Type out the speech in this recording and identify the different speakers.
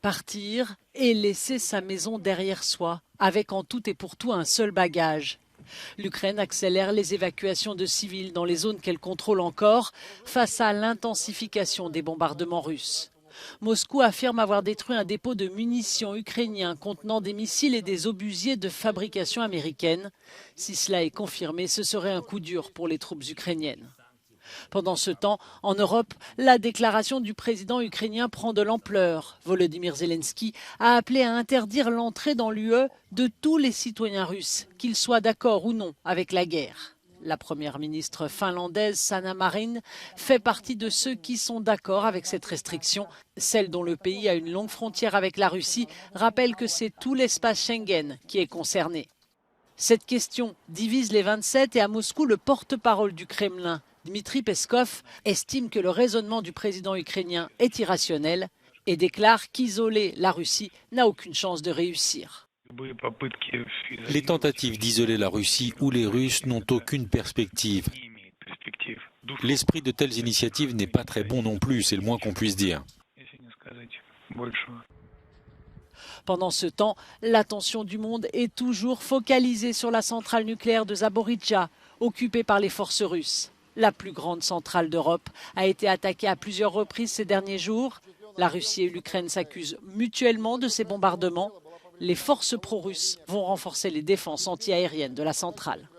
Speaker 1: Partir et laisser sa maison derrière soi, avec en tout et pour tout un seul bagage. L'Ukraine accélère les évacuations de civils dans les zones qu'elle contrôle encore face à l'intensification des bombardements russes. Moscou affirme avoir détruit un dépôt de munitions ukrainien contenant des missiles et des obusiers de fabrication américaine. Si cela est confirmé, ce serait un coup dur pour les troupes ukrainiennes. Pendant ce temps, en Europe, la déclaration du président ukrainien prend de l'ampleur. Volodymyr Zelensky a appelé à interdire l'entrée dans l'UE de tous les citoyens russes, qu'ils soient d'accord ou non avec la guerre. La première ministre finlandaise, Sanna Marin, fait partie de ceux qui sont d'accord avec cette restriction. Celle dont le pays a une longue frontière avec la Russie rappelle que c'est tout l'espace Schengen qui est concerné. Cette question divise les 27 et à Moscou, le porte-parole du Kremlin, Dmitri Peskov, estime que le raisonnement du président ukrainien est irrationnel et déclare qu'isoler la Russie n'a aucune chance de réussir.
Speaker 2: Les tentatives d'isoler la Russie ou les Russes n'ont aucune perspective. L'esprit de telles initiatives n'est pas très bon non plus, c'est le moins qu'on puisse dire.
Speaker 1: Pendant ce temps, l'attention du monde est toujours focalisée sur la centrale nucléaire de Zaporijjia, occupée par les forces russes. La plus grande centrale d'Europe a été attaquée à plusieurs reprises ces derniers jours. La Russie et l'Ukraine s'accusent mutuellement de ces bombardements. Les forces pro-russes vont renforcer les défenses antiaériennes de la centrale.